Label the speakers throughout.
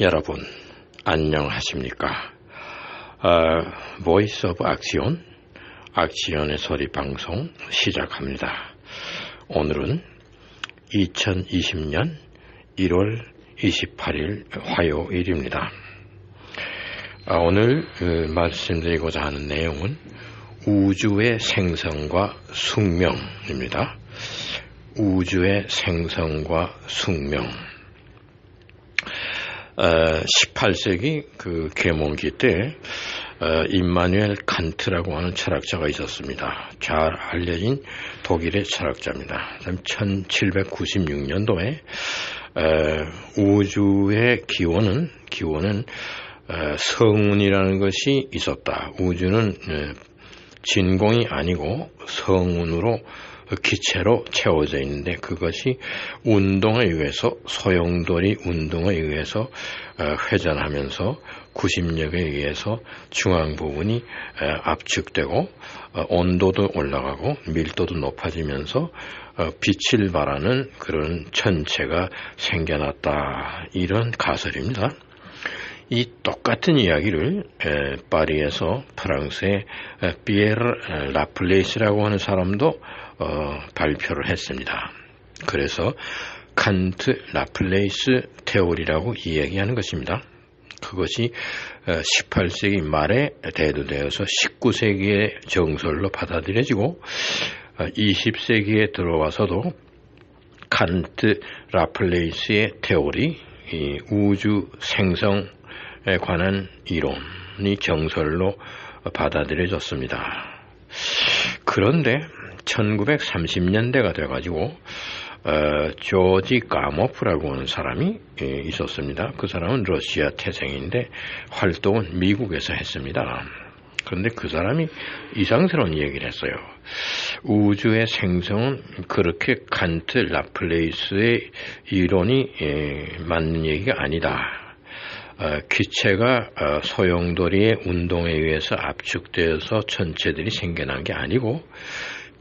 Speaker 1: 여러분 안녕하십니까? 보이스 오브 악시온, 악시온의 소리 방송 시작합니다. 오늘은 2020년 1월 28일 화요일입니다. 오늘 말씀드리고자 하는 내용은 우주의 생성과 숙명입니다. 우주의 생성과 숙명. 18세기 그 계몽기 때 임마누엘 칸트라고 하는 철학자가 있었습니다. 잘 알려진 독일의 철학자입니다. 1796년도에 우주의 기원은 성운이라는 것이 있었다. 우주는 진공이 아니고 성운으로 기체로 채워져 있는데 그것이 운동에 의해서 소용돌이 운동에 의해서 회전하면서 구심력에 의해서 중앙 부분이 압축되고 온도도 올라가고 밀도도 높아지면서 빛을 발하는 그런 천체가 생겨났다. 이런 가설입니다. 이 똑같은 이야기를 파리에서 프랑스의 피에르 라플레이스라고 하는 사람도 발표를 했습니다. 그래서 칸트 라플레이스 테오리라고 이야기하는 것입니다. 그것이 18세기 말에 대두되어서 19세기의 정설로 받아들여지고 20세기에 들어와서도 칸트 라플레이스의 테오리, 이 우주 생성에 관한 이론이 정설로 받아들여졌습니다. 그런데 1930년대가 돼가지고 조지 가모프라고 하는 사람이 있었습니다. 그 사람은 러시아 태생인데 활동은 미국에서 했습니다. 그런데 그 사람이 이상스러운 얘기를 했어요. 우주의 생성은 그렇게 칸트 라플레이스의 이론이 맞는 얘기가 아니다. 기체가 소용돌이의 운동에 의해서 압축되어서 천체들이 생겨난 게 아니고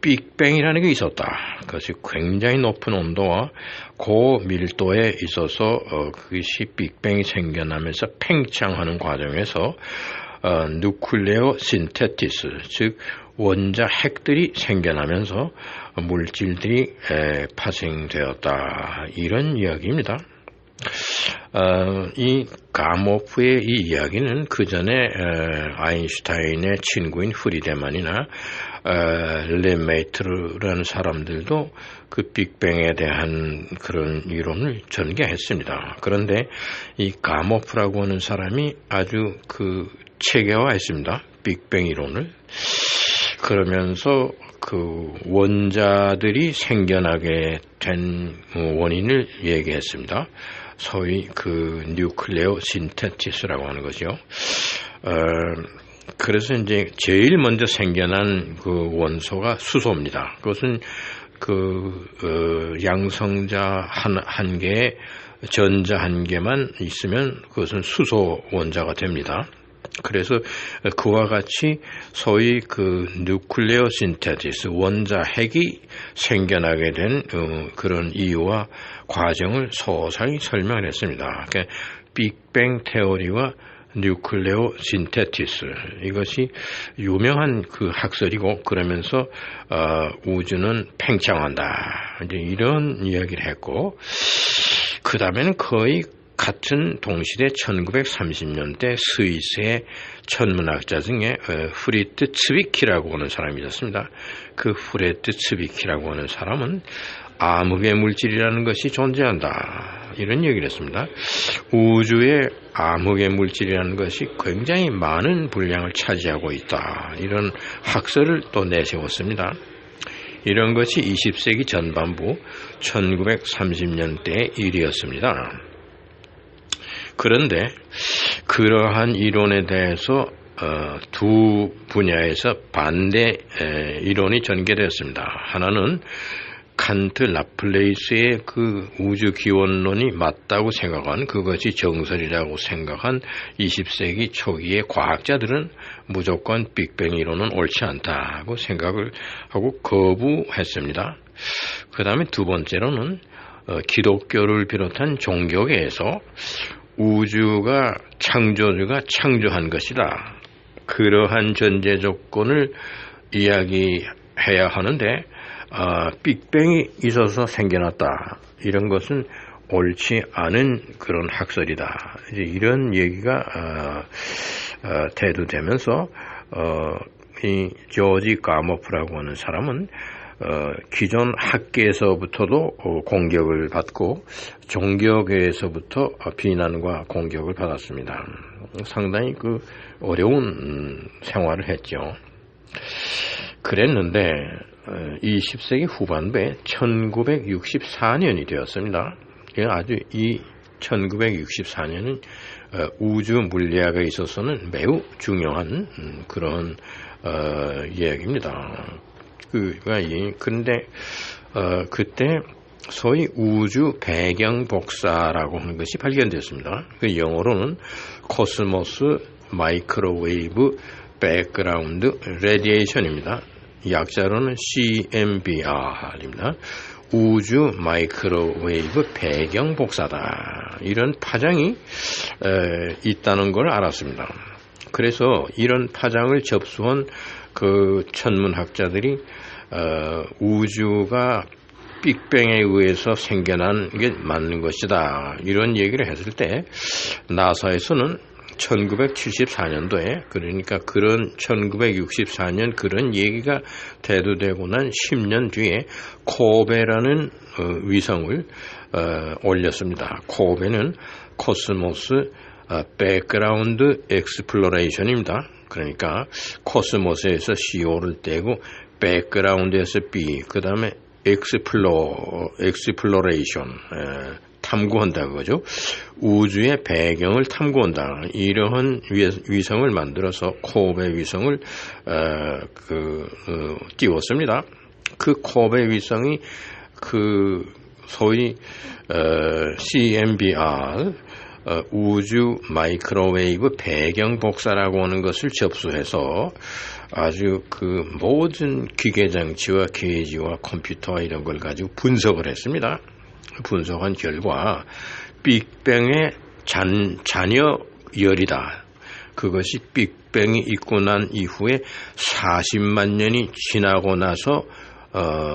Speaker 1: 빅뱅이라는 게 있었다. 그것이 굉장히 높은 온도와 고밀도에 있어서 그것이 빅뱅이 생겨나면서 팽창하는 과정에서 누클레오 신테티스, 즉 원자 핵들이 생겨나면서 물질들이 파생되었다. 이런 이야기입니다. 이 가모프의 이 이야기는 그 전에 아인슈타인의 친구인 프리드만이나 레메이트르라는 사람들도 그 빅뱅에 대한 그런 이론을 전개했습니다. 그런데 이 가모프라고 하는 사람이 아주 그 체계화했습니다. 빅뱅 이론을. 그러면서 그 원자들이 생겨나게 된 원인을 얘기했습니다. 소위 그 뉴클레오 신테티스라고 하는 거죠. 그래서 이제 제일 먼저 생겨난 그 원소가 수소입니다. 그것은 양성자 한 개에 전자 한 개만 있으면 그것은 수소 원자가 됩니다. 그래서 그와 같이 소위 그 누클레오 신테시스 원자 핵이 생겨나게 된 그런 이유와 과정을 소상히 설명을 했습니다. 그러니까 빅뱅 테오리와 뉴클레오 신테시스 이것이 유명한 그 학설이고 그러면서 우주는 팽창한다. 이제 이런 이야기를 했고 그 다음에는 거의 같은 동시대 1930년대 스위스의 천문학자 중에 프리트 츠비키라고 하는 사람이 있었습니다. 그 프리트 츠비키라고 하는 사람은 암흑의 물질이라는 것이 존재한다. 이런 얘기를 했습니다. 우주에 암흑의 물질이라는 것이 굉장히 많은 분량을 차지하고 있다. 이런 학설을 또 내세웠습니다. 이런 것이 20세기 전반부 1930년대의 일이었습니다. 그런데 그러한 이론에 대해서 두 분야에서 반대 이론이 전개되었습니다. 하나는 칸트 라플레이스의 그 우주 기원론이 맞다고 생각한 그것이 정설이라고 생각한 20세기 초기의 과학자들은 무조건 빅뱅 이론은 옳지 않다고 생각을 하고 거부했습니다. 그 다음에 두 번째로는 기독교를 비롯한 종교계에서 우주가 창조주가 창조한 것이다. 그러한 전제 조건을 이야기해야 하는데 빅뱅이 있어서 생겨났다. 이런 것은 옳지 않은 그런 학설이다. 이제 이런 얘기가 대두되면서 이 조지 가모프라고 하는 사람은 기존 학계에서부터도 공격을 받고 종교계에서부터 비난과 공격을 받았습니다. 상당히 그 어려운 생활을 했죠. 그랬는데 20세기 후반부에 1964년이 되었습니다. 아주 이 1964년은 우주 물리학에 있어서는 매우 중요한 그런 이야기입니다. 그런데 그때 소위 우주 배경 복사라고 하는 것이 발견됐습니다. 그 영어로는 코스모스 마이크로웨이브 백그라운드 레디에이션입니다. 약자로는 CMBR입니다. 우주 마이크로웨이브 배경 복사다. 이런 파장이 있다는 걸 알았습니다. 그래서 이런 파장을 접수한 그 천문학자들이 우주가 빅뱅에 의해서 생겨난 게 맞는 것이다. 이런 얘기를 했을 때 나사에서는 1974년도에 그러니까 그런 1964년 그런 얘기가 대두되고 난 10년 뒤에 코베라는 위성을 올렸습니다. 코베는 코스모스 백그라운드 엑스플로레이션입니다. 그러니까 코스모스에서 CO를 떼고 백그라운드에서 B 그 다음에 엑스플로레이션 탐구한다 그거죠. 우주의 배경을 탐구한다. 이러한 위성을 만들어서 코베 위성을 띄웠습니다. 그 코베 위성이 그 소위 CMBR 우주 마이크로웨이브 배경 복사라고 하는 것을 접수해서 아주 그 모든 기계 장치와 게이지와 컴퓨터와 이런 걸 가지고 분석을 했습니다. 분석한 결과 빅뱅의 잔여열이다. 그것이 빅뱅이 있고 난 이후에 40만 년이 지나고 나서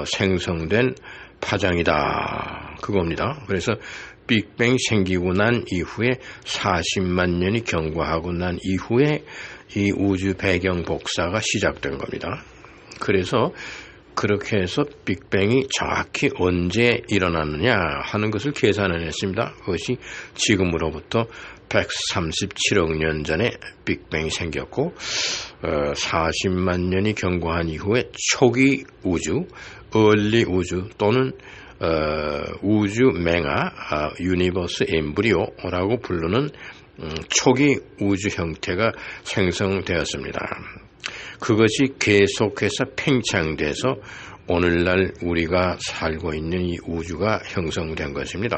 Speaker 1: 생성된 파장이다. 그겁니다. 그래서 빅뱅이 생기고 난 이후에 40만 년이 경과하고 난 이후에 이 우주 배경 복사가 시작된 겁니다. 그래서 그렇게 해서 빅뱅이 정확히 언제 일어났느냐 하는 것을 계산을 했습니다. 그것이 지금으로부터 137억 년 전에 빅뱅이 생겼고 40만 년이 경과한 이후에 초기 우주, 얼리 우주 또는 우주 맹아, 유니버스 엠브리오라고 부르는 초기 우주 형태가 생성되었습니다. 그것이 계속해서 팽창돼서 오늘날 우리가 살고 있는 이 우주가 형성된 것입니다.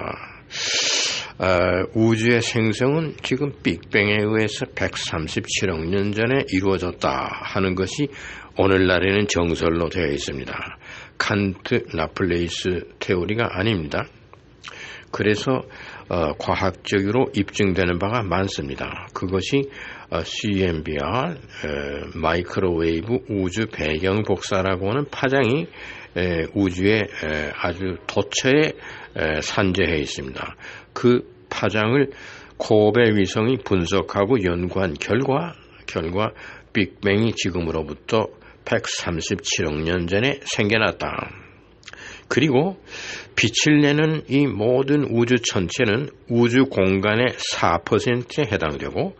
Speaker 1: 우주의 생성은 지금 빅뱅에 의해서 137억 년 전에 이루어졌다 하는 것이 오늘날에는 정설로 되어 있습니다. 칸트 라플레이스 테오리가 아닙니다. 그래서 과학적으로 입증되는 바가 많습니다. 그것이 CMBR 마이크로웨이브 우주 배경 복사라고 하는 파장이 우주에 아주 도처에 산재해 있습니다. 그 파장을 코베 위성이 분석하고 연구한 결과 빅뱅이 지금으로부터 137억 년 전에 생겨났다. 그리고 빛을 내는 이 모든 우주 전체는 우주 공간의 4%에 해당되고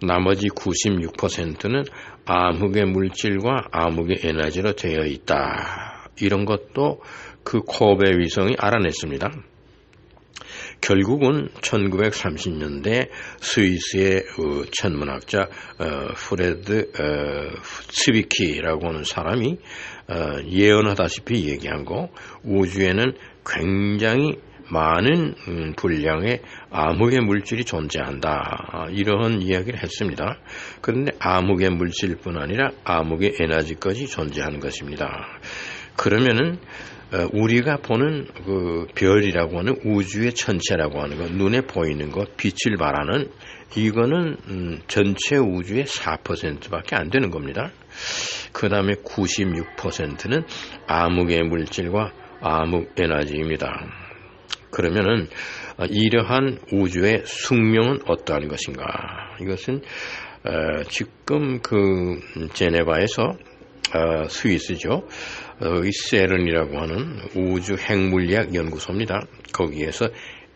Speaker 1: 나머지 96%는 암흑의 물질과 암흑의 에너지로 되어 있다. 이런 것도 그 코베 위성이 알아냈습니다. 결국은 1930년대 스위스의 천문학자 프레드 츠위키라고 하는 사람이 예언하다시피 얘기한 거 우주에는 굉장히 많은 분량의 암흑의 물질이 존재한다. 이러한 이야기를 했습니다. 그런데 암흑의 물질뿐 아니라 암흑의 에너지까지 존재하는 것입니다. 그러면은 우리가 보는 그 별이라고 하는 우주의 전체라고 하는 거, 눈에 보이는 거, 빛을 발하는 이거는 전체 우주의 4%밖에 안 되는 겁니다. 그 다음에 96%는 암흑의 물질과 암흑 에너지입니다. 그러면은 이러한 우주의 숙명은 어떠한 것인가? 이것은 지금 그 제네바에서 스위스죠. 이 세른이라고 하는 우주 핵물리학 연구소입니다. 거기에서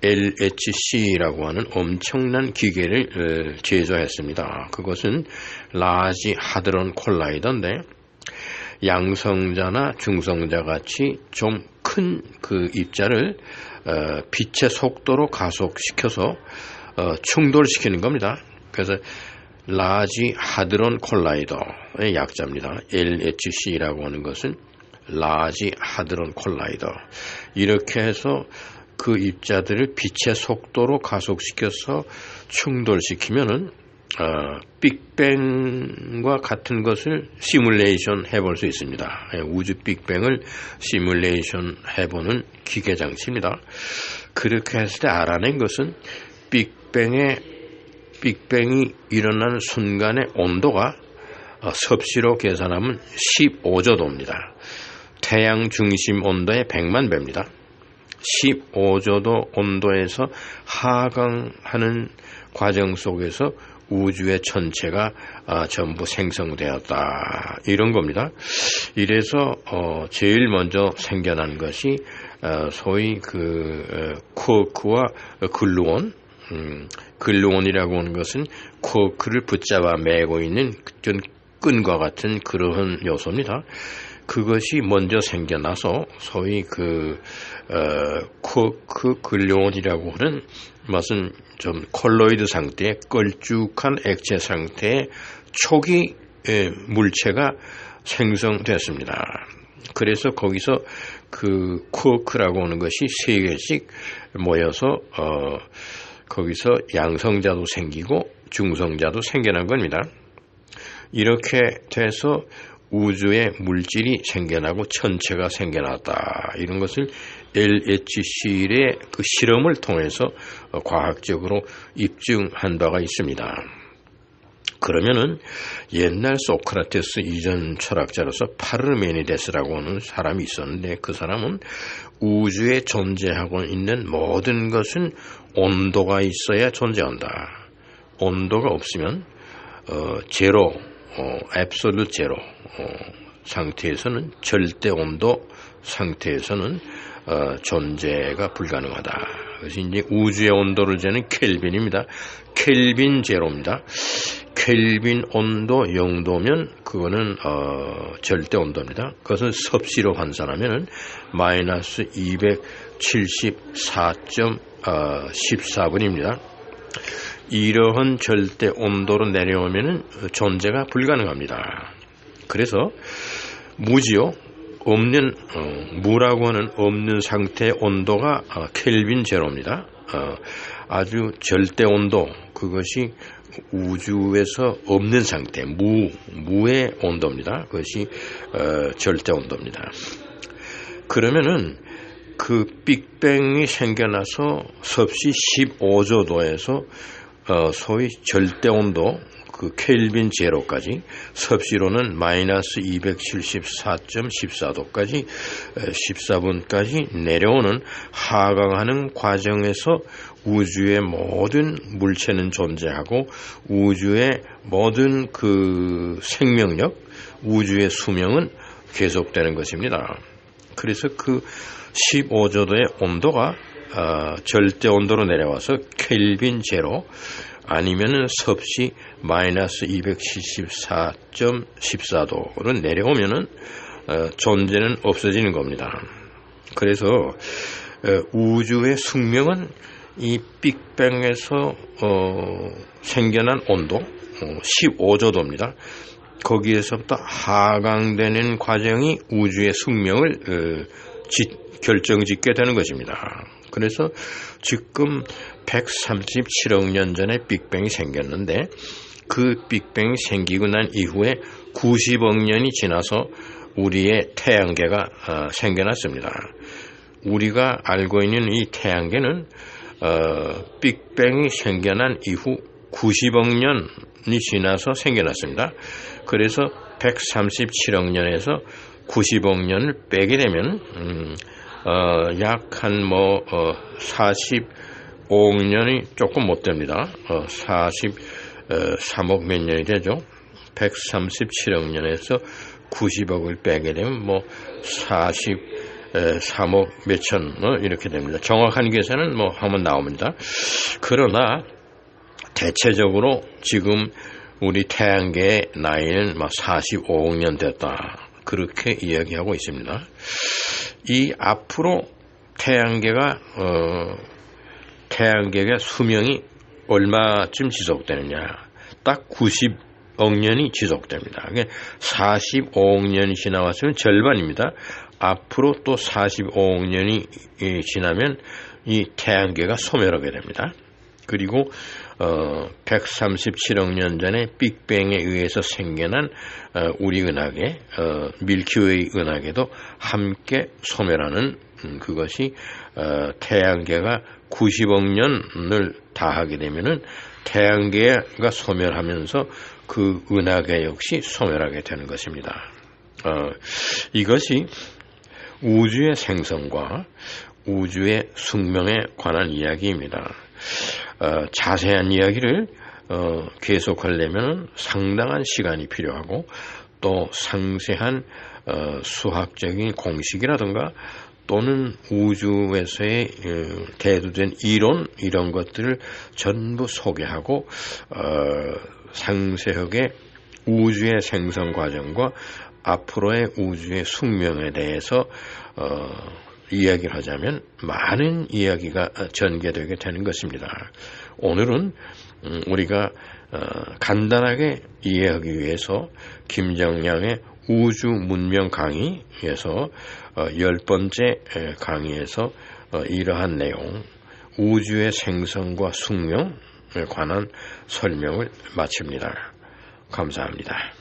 Speaker 1: LHC라고 하는 엄청난 기계를 제조했습니다. 그것은 라지 하드론 콜라이더인데 양성자나 중성자 같이 좀 큰 그 입자를 빛의 속도로 가속시켜서 충돌시키는 겁니다. 그래서 라지 하드론 콜라이더의 약자입니다. LHC라고 하는 것은 라지 하드론 콜라이더. 이렇게 해서 그 입자들을 빛의 속도로 가속시켜서 충돌시키면은 빅뱅과 같은 것을 시뮬레이션 해볼 수 있습니다. 우주 빅뱅을 시뮬레이션 해보는 기계 장치입니다. 그렇게 했을 때 알아낸 것은 빅뱅이 일어나는 순간의 온도가 섭씨로 계산하면 15조도입니다. 태양 중심 온도의 100만 배입니다. 15조도 온도에서 하강하는 과정 속에서 우주의 전체가 전부 생성되었다. 이런 겁니다. 이래서 제일 먼저 생겨난 것이 소위 그 쿼크와 글루온. 글루온이라고 하는 것은 쿼크를 붙잡아 매고 있는 끈과 같은 그러한 요소입니다. 그것이 먼저 생겨나서 소위 그 쿼크 글루온이라고 하는 것은 좀 콜로이드 상태의 걸쭉한 액체 상태의 초기 물체가 생성됐습니다. 그래서 거기서 그 쿼크라고 하는 것이 3개씩 모여서 거기서 양성자도 생기고 중성자도 생겨난 겁니다. 이렇게 돼서 우주의 물질이 생겨나고 천체가 생겨났다. 이런 것을 LHC의 그 실험을 통해서 과학적으로 입증한 바가 있습니다. 그러면은 옛날 소크라테스 이전 철학자로서 파르메니데스라고 하는 사람이 있었는데 그 사람은 우주에 존재하고 있는 모든 것은 온도가 있어야 존재한다. 온도가 없으면 제로, 앱솔루트 제로 상태에서는 절대 온도 상태에서는 존재가 불가능하다. 그래서 이제 우주의 온도를 재는 켈빈입니다. 켈빈 제로입니다. 켈빈 온도 0도면 그거는 절대 온도입니다. 그것은 섭씨로 환산하면 마이너스 274.14분입니다. 이러한 절대 온도로 내려오면 존재가 불가능합니다. 그래서 무지요. 없는 무라고 하는 없는 상태의 온도가 켈빈 제로입니다. 아주 절대 온도, 그것이 우주에서 없는 상태, 무의 온도입니다. 그것이 절대 온도입니다. 그러면은 그 빅뱅이 생겨나서 섭씨 15조도에서 소위 절대 온도, 그 켈빈 제로까지, 섭씨로는 마이너스 274.14도까지 14분까지 내려오는 하강하는 과정에서 우주의 모든 물체는 존재하고 우주의 모든 그 생명력, 우주의 수명은 계속되는 것입니다. 그래서 그 15조도의 온도가 절대 온도로 내려와서 켈빈 제로 아니면은 섭씨 마이너스 274.14도로 내려오면은 존재는 없어지는 겁니다. 그래서 우주의 숙명은 이 빅뱅에서 생겨난 온도 15조도입니다. 거기에서부터 하강되는 과정이 우주의 숙명을 결정짓게 되는 것입니다. 그래서 지금 137억 년 전에 빅뱅이 생겼는데 그 빅뱅이 생기고 난 이후에 90억 년이 지나서 우리의 태양계가 생겨났습니다. 우리가 알고 있는 이 태양계는 빅뱅이 생겨난 이후 90억 년이 지나서 생겨났습니다. 그래서 137억 년에서 90억 년을 빼게 되면 약 한 45억 년이 조금 못 됩니다. 43억 몇 년이 되죠. 137억 년에서 90억을 빼게 되면 43억 몇천 이렇게 됩니다. 정확한 계산은 하면 나옵니다. 그러나 대체적으로 지금 우리 태양계의 나이는 45억 년 됐다. 그렇게 이야기하고 있습니다. 이 앞으로 태양계가 수명이 얼마쯤 지속되느냐? 딱 90억 년이 지속됩니다. 45억 년이 지나왔으면 절반입니다. 앞으로 또 45억 년이 지나면 이 태양계가 소멸하게 됩니다. 그리고 137억 년 전에 빅뱅에 의해서 생겨난 우리 은하계, 밀키웨이 은하계도 함께 소멸하는 그것이 태양계가 90억 년을 다하게 되면은 태양계가 소멸하면서 그 은하계 역시 소멸하게 되는 것입니다. 이것이 우주의 생성과 우주의 숙명에 관한 이야기입니다. 자세한 이야기를 계속하려면 상당한 시간이 필요하고 또 상세한 수학적인 공식이라든가 또는 우주에서의 대두된 이론 이런 것들을 전부 소개하고 상세하게 우주의 생성 과정과 앞으로의 우주의 숙명에 대해서 이야기를 하자면 많은 이야기가 전개되게 되는 것입니다. 오늘은 우리가 간단하게 이해하기 위해서 김정량의 우주 문명 강의에서 10번째 강의에서 이러한 내용, 우주의 생성과 숙명에 관한 설명을 마칩니다. 감사합니다.